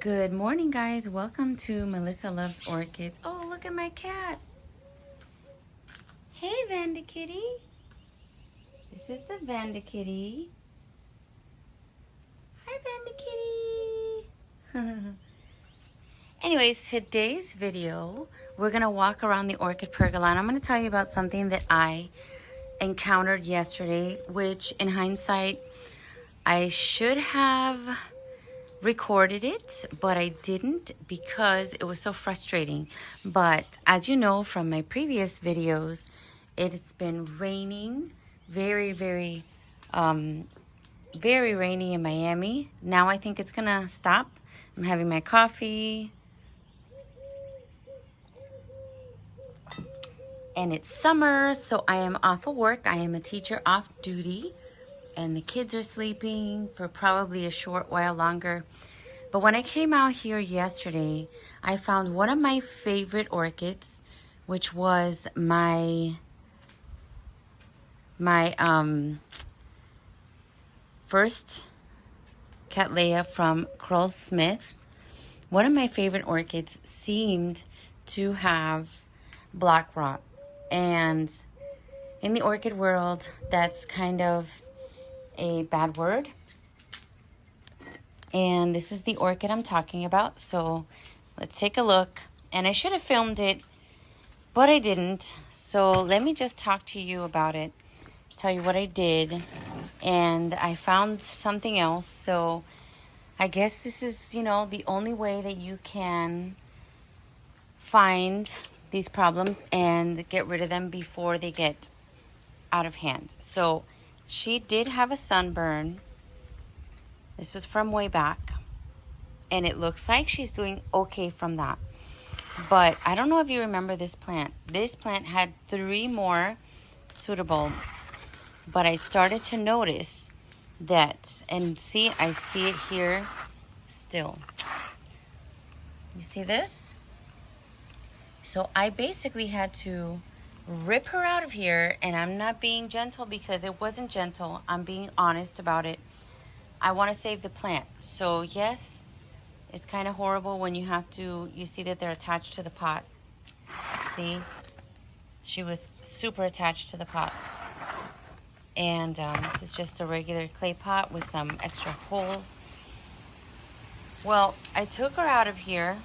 Good morning, guys. Welcome to Melissa Loves Orchids. Oh, look at my cat. Hey, Vanda Kitty. This is the Vanda Kitty. Hi, Vanda Kitty. Anyways, today's video, we're going to walk around the orchid pergola. And I'm going to tell you about something that I encountered yesterday, which in hindsight, I should have recorded it, but I didn't because it was so frustrating. But as you know from my previous videos, it's been raining very rainy in Miami. Now I think it's gonna stop. I'm having my coffee and it's summer, so I am off of work. I am a teacher off duty and the kids are sleeping for probably a short while longer. But when I came out here yesterday, I found one of my favorite orchids, which was my first Cattleya from Carl Smith. One of my favorite orchids seemed to have black rot. And in the orchid world, that's kind of a bad word. And this is the orchid I'm talking about. So let's take a look. And I should have filmed it, but I didn't. So let me just talk to you about it, tell you what I did. And I found something else. So I guess this is, you know, the only way that you can find these problems and get rid of them before they get out of hand. So she did have a sunburn. This is from way back, and it looks like she's doing okay from that. But I don't know if you remember this plant. This plant had 3 more pseudobulbs, but I started to notice that, and see, I see it here still. You see this? So I basically had to rip her out of here, and I'm not being gentle because it wasn't gentle. I'm being honest about it. I want to save the plant. So yes, it's kind of horrible when you have to, you see that they're attached to the pot. See? She was super attached to the pot. And this is just a regular clay pot with some extra holes. Well, I took her out of here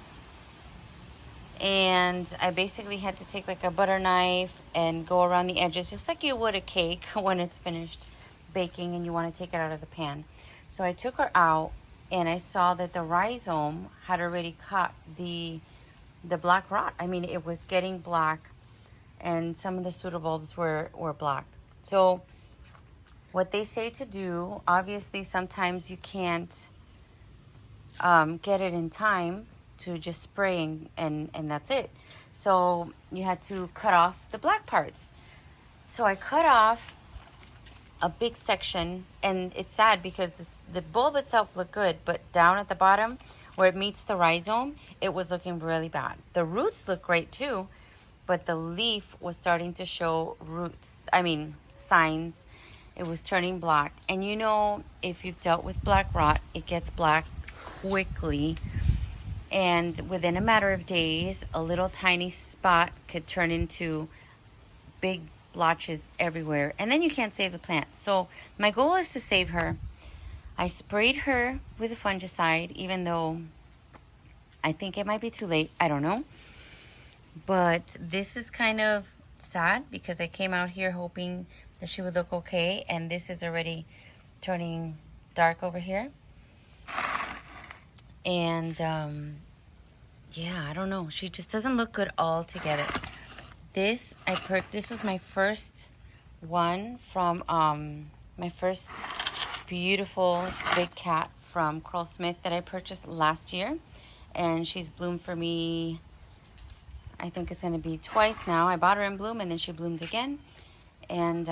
and I basically had to take like a butter knife and go around the edges just like you would a cake when it's finished baking and you want to take it out of the pan. So I took her out and I saw that the rhizome had already caught the black rot. I mean, it was getting black and some of the pseudobulbs were black. So what they say to do, obviously sometimes you can't get it in time to just spray and that's it. So you had to cut off the black parts. So I cut off a big section, and it's sad because the bulb itself looked good, but down at the bottom where it meets the rhizome, it was looking really bad. The roots look great too, but the leaf was starting to show signs. It was turning black. And you know, if you've dealt with black rot, it gets black quickly. And within a matter of days, a little tiny spot could turn into big blotches everywhere, and then you can't save the plant. So my goal is to save her. I sprayed her with a fungicide, even though I think it might be too late. I don't know. But this is kind of sad because I came out here hoping that she would look okay, and this is already turning dark over here. And yeah, I don't know. She just doesn't look good all together. This was my first one from my first beautiful big cat from Carl Smith that I purchased last year, and she's bloomed for me. I think it's going to be twice now. I bought her in bloom and then she bloomed again. And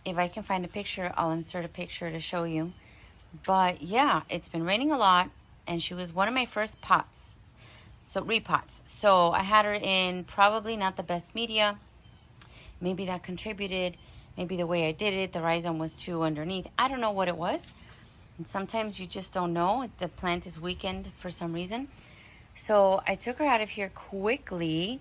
if I can find a picture, I'll insert a picture to show you. But yeah, it's been raining a lot, and she was one of my first pots. So repots. So I had her in probably not the best media. Maybe that contributed. Maybe the way I did it, the rhizome was too underneath. I don't know what it was. And sometimes you just don't know. The plant is weakened for some reason. So I took her out of here quickly,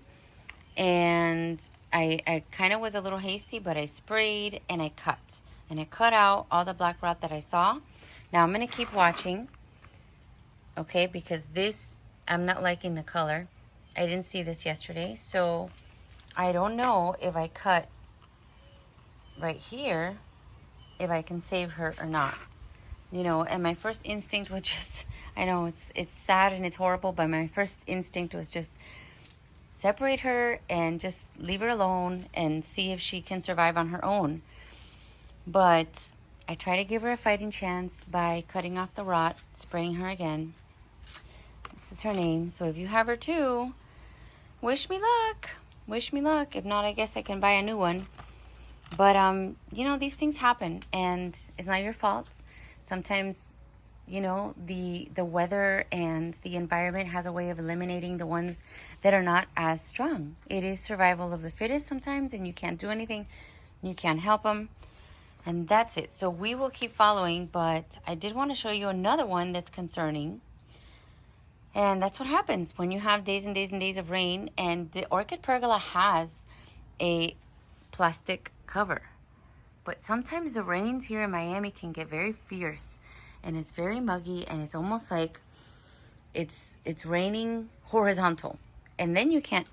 and I kind of was a little hasty, but I sprayed and I cut. And I cut out all the black rot that I saw. Now I'm going to keep watching, okay, because this, I'm not liking the color. I didn't see this yesterday, so I don't know if I cut right here, if I can save her or not. You know, and my first instinct was just, I know it's sad and it's horrible, but my first instinct was just separate her and just leave her alone and see if she can survive on her own. But I try to give her a fighting chance by cutting off the rot, spraying her again. This is her name, so if you have her too, wish me luck. Wish me luck. If not, I guess I can buy a new one. But, you know, these things happen, and it's not your fault. Sometimes, you know, the weather and the environment has a way of eliminating the ones that are not as strong. It is survival of the fittest sometimes, and you can't do anything. You can't help them. And that's it. So we will keep following, but I did want to show you another one that's concerning. And that's what happens when you have days and days and days of rain. And the orchid pergola has a plastic cover. But sometimes the rains here in Miami can get very fierce, and it's very muggy, and it's almost like it's raining horizontal. And then you can't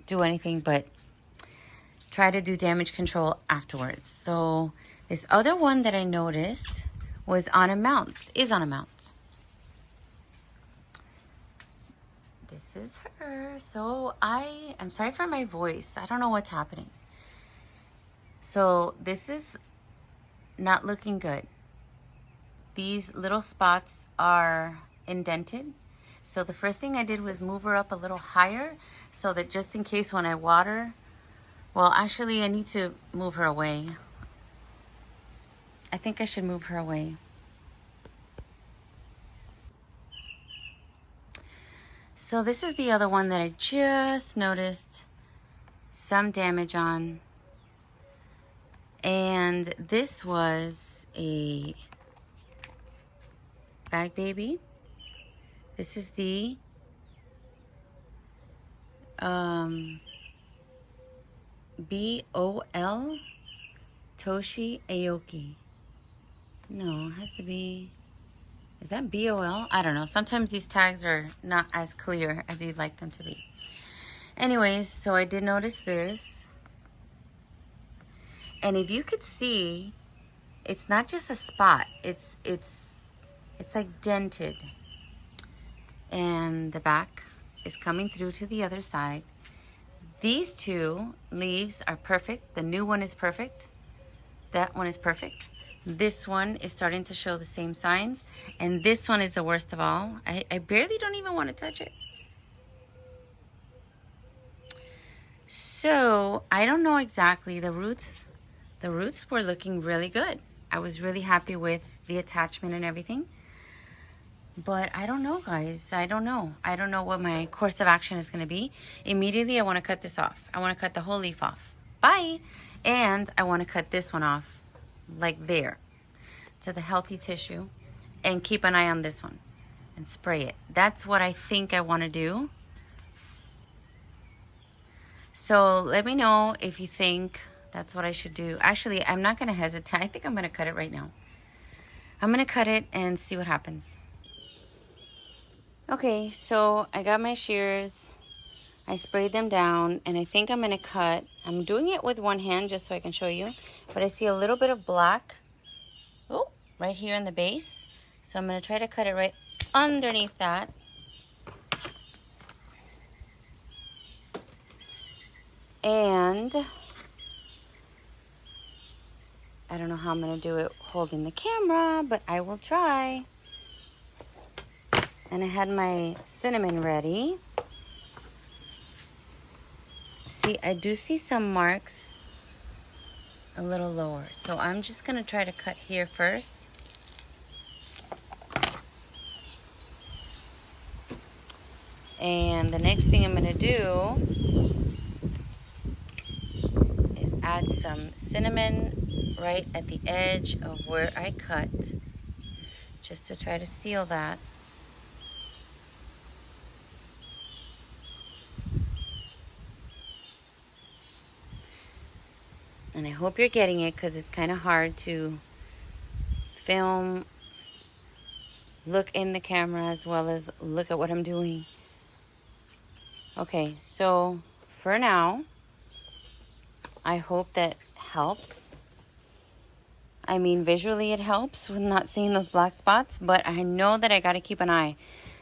do anything but try to do damage control afterwards. So this other one that I noticed was on a mount, is on a mount. This is her. So I'm sorry for my voice. I don't know what's happening. So this is not looking good. These little spots are indented. So the first thing I did was move her up a little higher so that just in case when I water, well, actually I need to move her away. I think I should move her away. So this is the other one that I just noticed some damage on. And this was a bag baby. This is the B-O-L Toshi Aoki. No, it has to be, is that B-O-L? I don't know. Sometimes these tags are not as clear as you'd like them to be. Anyways, so I did notice this. And if you could see, it's not just a spot. It's like dented. And the back is coming through to the other side. These two leaves are perfect. The new one is perfect. That one is perfect. This one is starting to show the same signs. And this one is the worst of all. I barely don't even want to touch it. So I don't know exactly. The roots were looking really good. I was really happy with the attachment and everything. But I don't know, guys. I don't know. I don't know what my course of action is going to be. Immediately, I want to cut this off. I want to cut the whole leaf off. Bye. And I want to cut this one off, like there, to the healthy tissue. And keep an eye on this one. And spray it. That's what I think I want to do. So let me know if you think that's what I should do. Actually, I'm not going to hesitate. I think I'm going to cut it right now. I'm going to cut it and see what happens. Okay, so I got my shears. I sprayed them down, and I think I'm going to cut. I'm doing it with one hand just so I can show you. But I see a little bit of black, oh, right here in the base. So I'm going to try to cut it right underneath that. And I don't know how I'm going to do it holding the camera, but I will try. And I had my cinnamon ready. See, I do see some marks a little lower. So I'm just going to try to cut here first. And the next thing I'm going to do is add some cinnamon right at the edge of where I cut. just to try to seal that. And I hope you're getting it, because it's kind of hard to film, look in the camera as well as look at what I'm doing. Okay, so for now, I hope that helps. I mean, visually it helps with not seeing those black spots, but I know that I got to keep an eye.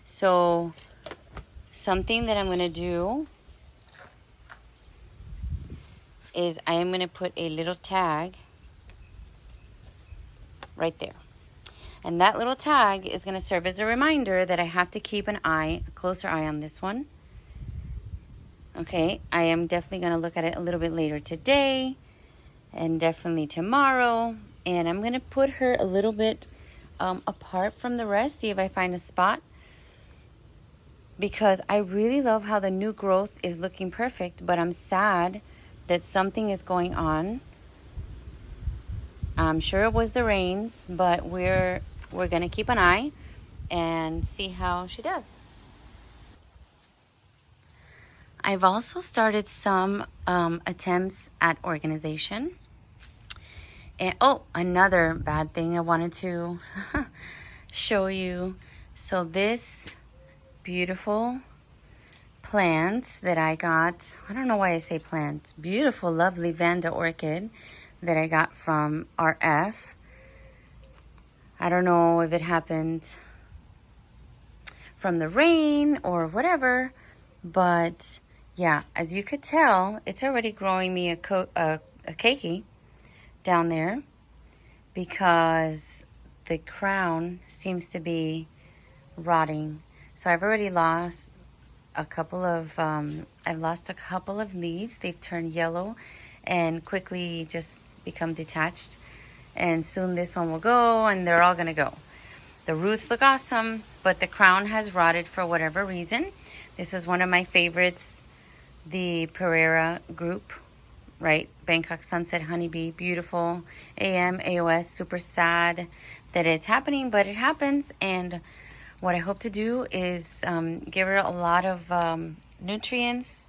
So something that I'm going to do is I am going to put a little tag right there. And that little tag is going to serve as a reminder that I have to keep an eye, a closer eye on this one. Okay, I am definitely going to look at it a little bit later today and definitely tomorrow. And I'm going to put her a little bit apart from the rest, see if I find a spot. Because I really love how the new growth is looking perfect, but I'm sad that something is going on. I'm sure it was the rains, but we're going to keep an eye and see how she does. I've also started some attempts at organization. And oh, another bad thing I wanted to show you. So this beautiful plant that I got, I don't know why I say plant, beautiful, lovely Vanda orchid that I got from RF. I don't know if it happened from the rain or whatever, but yeah, as you could tell, it's already growing me a keiki down there, because the crown seems to be rotting. So I've already lost a couple of leaves. They've turned yellow and quickly just become detached. And soon this one will go, and they're all gonna go. The roots look awesome, but the crown has rotted for whatever reason. This is one of my favorites, the Pereira group, right? Bangkok Sunset Honeybee, beautiful. AM, AOS, super sad that it's happening, but it happens. And what I hope to do is give her a lot of nutrients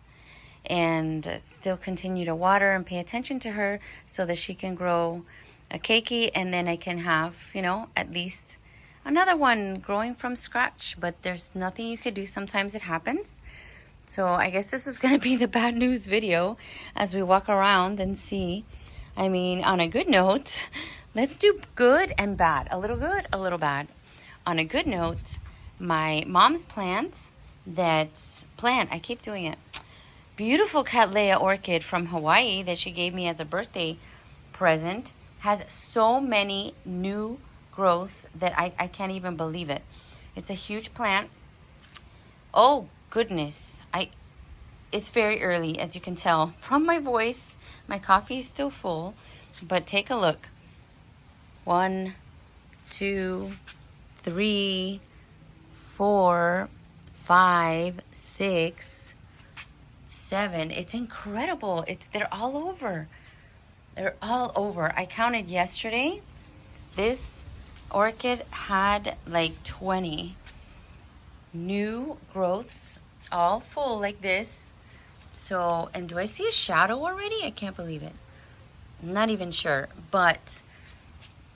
and still continue to water and pay attention to her so that she can grow a keiki, and then I can have, you know, at least another one growing from scratch. But there's nothing you could do. Sometimes it happens. So I guess this is going to be the bad news video as we walk around and see. I mean, on a good note, let's do good and bad. A little good, a little bad. On a good note, my mom's plant, I keep doing it. Beautiful Cattleya orchid from Hawaii that she gave me as a birthday present has so many new growths that I can't even believe it. It's a huge plant. Oh, goodness. It's very early, as you can tell from my voice. My coffee is still full, but take a look. 1, 2, 3, 4, 5, 6, 7. It's incredible. They're all over. They're all over. I counted yesterday. This orchid had like 20 new growths, all full like this. So, and do I see a shadow already? I can't believe it. I'm not even sure, but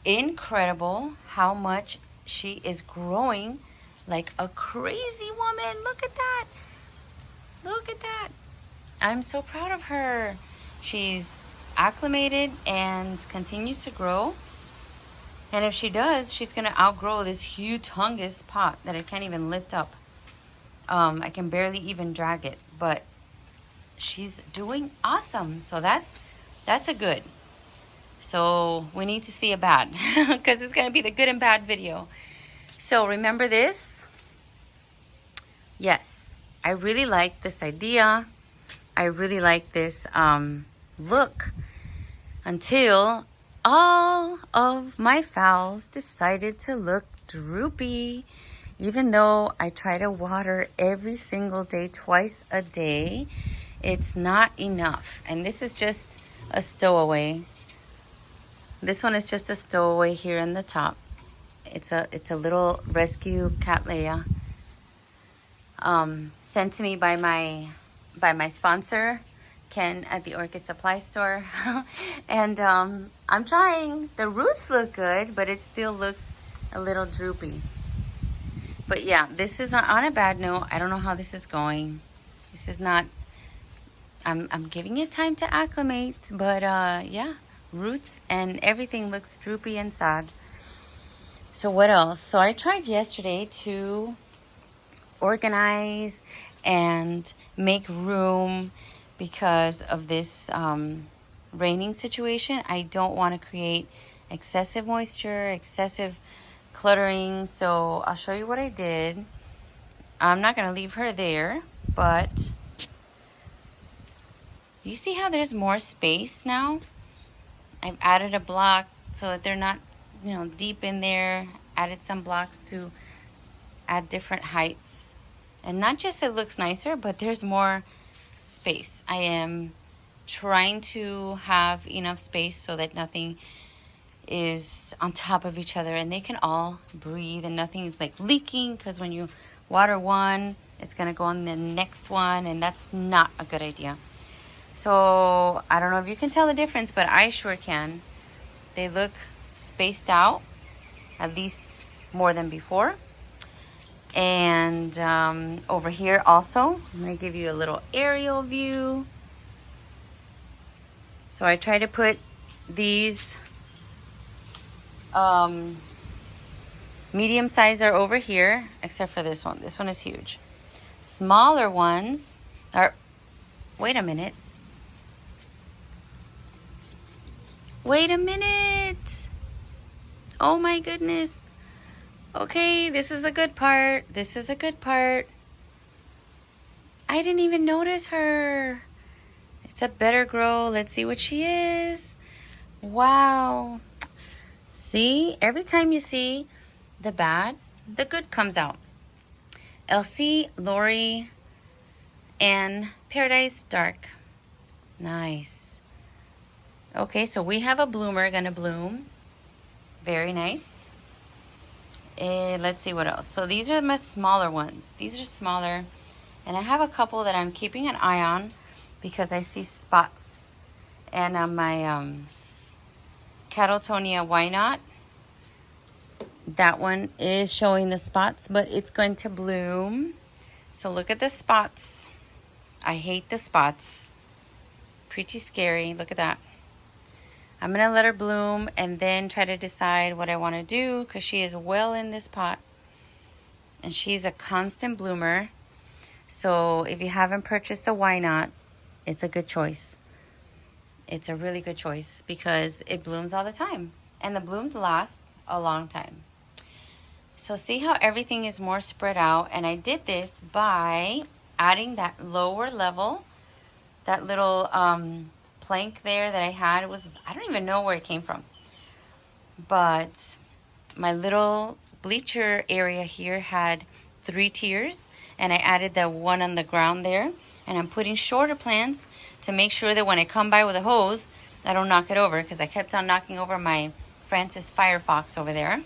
incredible how much she is growing like a crazy woman. Look at that. Look at that. I'm so proud of her. She's acclimated and continues to grow. And if she does, she's going to outgrow this humongous pot that I can't even lift up. I can barely even drag it, but she's doing awesome. So that's a good. So we need to see a bad because it's going to be the good and bad video. So remember this. Yes, I really like this idea. I really like this look until all of my phals decided to look droopy. Even though I try to water every single day, twice a day, it's not enough. And this is just a stowaway. This one is just a stowaway here in the top. It's a little rescue cattleya, sent to me by my sponsor, Ken, at the Orchid Supply Store. And I'm trying. The roots look good, but it still looks a little droopy. But yeah, this is on a bad note. I don't know how this is going. This is not, I'm giving it time to acclimate, but yeah, roots and everything looks droopy and sad. So what else? So I tried yesterday to organize and make room because of this raining situation. I don't want to create excessive moisture, excessive cluttering. So I'll show you what I did. I'm not going to leave her there, but you see how there's more space now? I've added a block so that they're not, deep in there. Added some blocks to add different heights. And not just it looks nicer, but there's more space. I am trying to have enough space so that nothing is on top of each other and they can all breathe and nothing is like leaking, because when you water one, it's going to go on the next one, and that's not a good idea. So I don't know if you can tell the difference, but I sure can. They look spaced out, at least more than before. And over here also, I'm going to give you a little aerial view. So I try to put these medium size are over here, except for this one. This one is huge. Smaller ones are, wait a minute. Wait a minute. Oh my goodness. Okay, this is a good part. This is a good part. I didn't even notice her. It's a better grow. Let's see what she is. Wow. See, every time you see the bad, the good comes out. Elsie, Lori, and Paradise Dark. Nice. Okay, so we have a bloomer gonna bloom. Very nice. Let's see what else. So these are my smaller ones. These are smaller. And I have a couple that I'm keeping an eye on because I see spots. And on my Catatonia Why Not, that one is showing the spots, but it's going to bloom. So look at the spots. I hate the spots. Pretty scary. Look at that. I'm going to let her bloom and then try to decide what I want to do, because she is well in this pot. And she's a constant bloomer. So if you haven't purchased a Why Not, it's a good choice. It's a really good choice because it blooms all the time. And the blooms last a long time. So see how everything is more spread out. And I did this by adding that lower level, that little plank there that I had. It was, I don't even know where it came from. But my little bleacher area here had 3 tiers. And I added the one on the ground there. And I'm putting shorter plants to make sure that when I come by with a hose, I don't knock it over, because I kept on knocking over my Francis Firefox over there.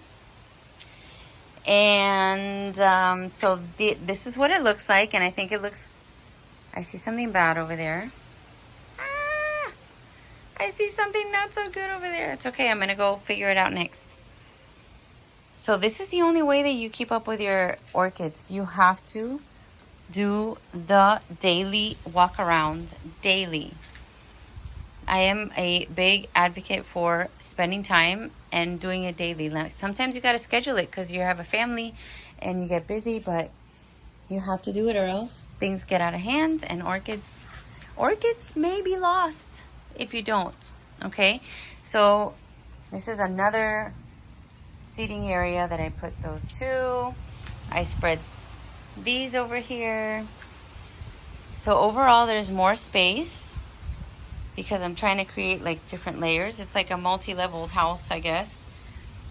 And so this is what it looks like. And I think it looks, I see something bad over there. Ah, I see something not so good over there. It's okay. I'm going to go figure it out next. So this is the only way that you keep up with your orchids. You have to do the daily walk around daily. I am a big advocate for spending time and doing it daily. Like, sometimes you got to schedule it because you have a family and you get busy, but you have to do it or else things get out of hand and orchids may be lost if you don't. Okay, so this is another seating area that I put those 2. I spread these over here. So overall there's more space because I'm trying to create like different layers. It's like a multi-leveled house, I guess.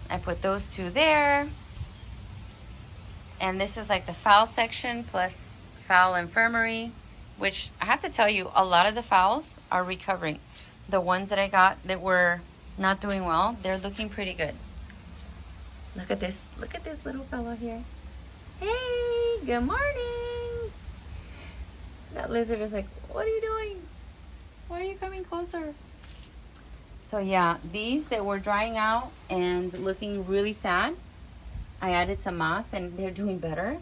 I put those 2 there. And this is like the fowl section plus fowl infirmary, which I have to tell you, a lot of the fowls are recovering. The ones that I got that were not doing well, they're looking pretty good. Look at this. Look at this little fella here. Hey, good morning. That lizard is like, what are you doing? Why are you coming closer? So yeah, these that were drying out and looking really sad, I added some moss and they're doing better.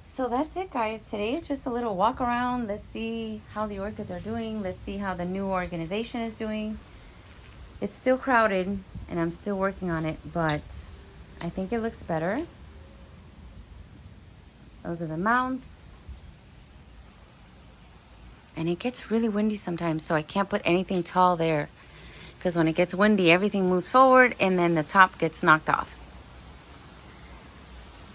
So that's it, guys. Today is just a little walk around. Let's see how the orchids are doing. Let's see how the new organization is doing. It's still crowded and I'm still working on it, but I think it looks better. Those are the mounts. And it gets really windy sometimes, so I can't put anything tall there. Because when it gets windy, everything moves forward and then the top gets knocked off.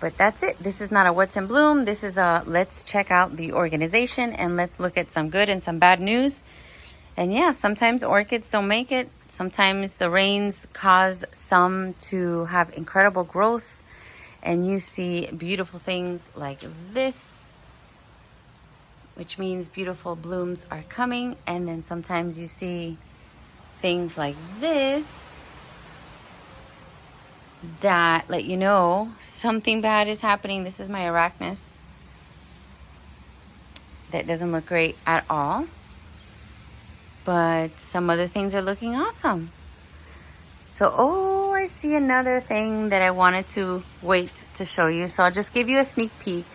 But that's it. This is not a what's in bloom. This is a let's check out the organization and let's look at some good and some bad news. And yeah, sometimes orchids don't make it. Sometimes the rains cause some to have incredible growth. And you see beautiful things like this, which means beautiful blooms are coming. And then sometimes you see things like this that let you know something bad is happening. This is my arachnus. That doesn't look great at all. But some other things are looking awesome. So, oh, I see another thing that I wanted to wait to show you. So I'll just give you a sneak peek.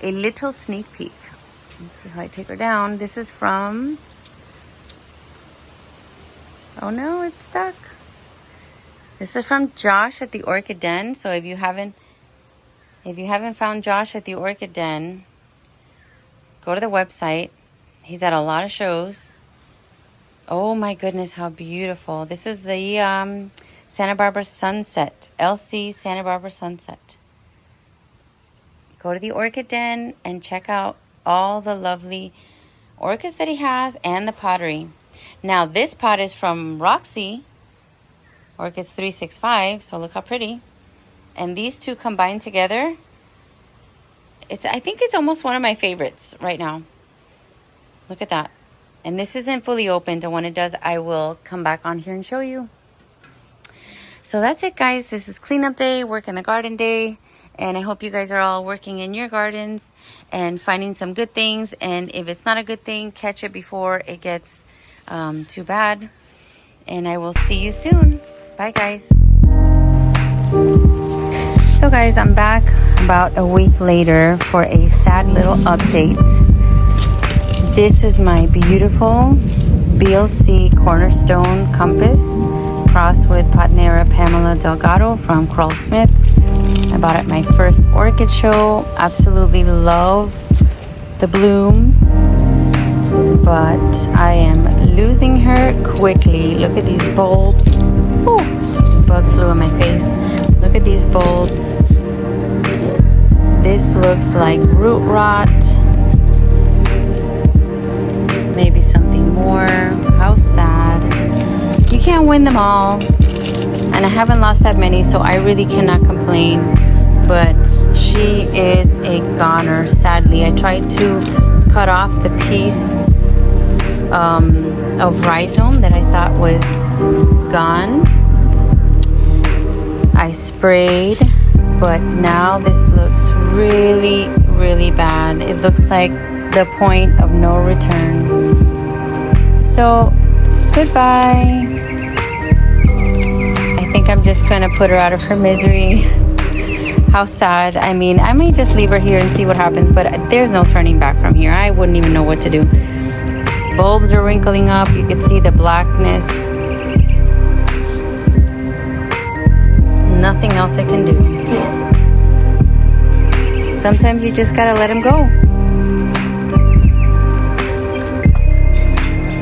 A little sneak peek. Let's see how I take her down. This is from... Oh no, it's stuck. This is from Josh at the Orchid Den. So if you haven't found Josh at the Orchid Den, go to the website. He's at a lot of shows. Oh my goodness, how beautiful. This is the Santa Barbara Sunset. LC Santa Barbara Sunset. Go to the Orchid Den and check out all the lovely orchids that he has and the pottery. Now this pot is from Roxy. Orchids 365, so look how pretty. And these two combined together, I think it's almost one of my favorites right now. Look at that. And this isn't fully opened, and when it does, I will come back on here and show you. So that's it, guys. This is cleanup day, work in the garden day. And I hope you guys are all working in your gardens and finding some good things. And if it's not a good thing, catch it before it gets too bad. And I will see you soon. Bye, guys. So, guys, I'm back about a week later for a sad little update. This is my beautiful BLC Cornerstone Compass crossed with Patnera Pamela Delgado from Carl Smith. I bought it at my first orchid show. Absolutely love the bloom, but I am losing her quickly. Look at these bulbs. Ooh, bug flew on my face. Look at these bulbs. This looks like root rot. Maybe something more. How sad. You can't win them all. And I haven't lost that many, so I really cannot complain. But she is a goner, sadly. I tried to cut off the piece of rhizome that I thought was gone. I sprayed, but now this looks really, really bad. It looks like the point of no return. So, goodbye. I think I'm just gonna put her out of her misery. How sad. I mean, I may just leave her here and see what happens, but there's no turning back from here. I wouldn't even know what to do. Bulbs are wrinkling up. You can see the blackness. Nothing else I can do. Sometimes you just gotta let them go.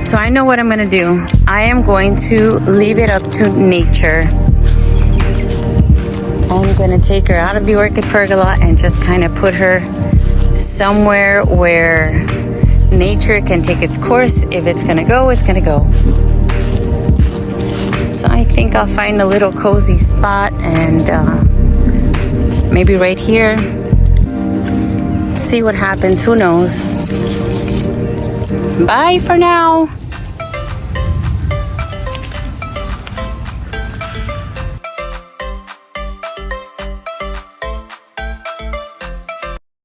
So I know what I'm gonna do. I am going to leave it up to nature. I'm gonna take her out of the orchid pergola and just kind of put her somewhere where nature can take its course. If it's gonna go, it's gonna go. So I think I'll find a little cozy spot and maybe right here. See what happens. Who knows? Bye for now.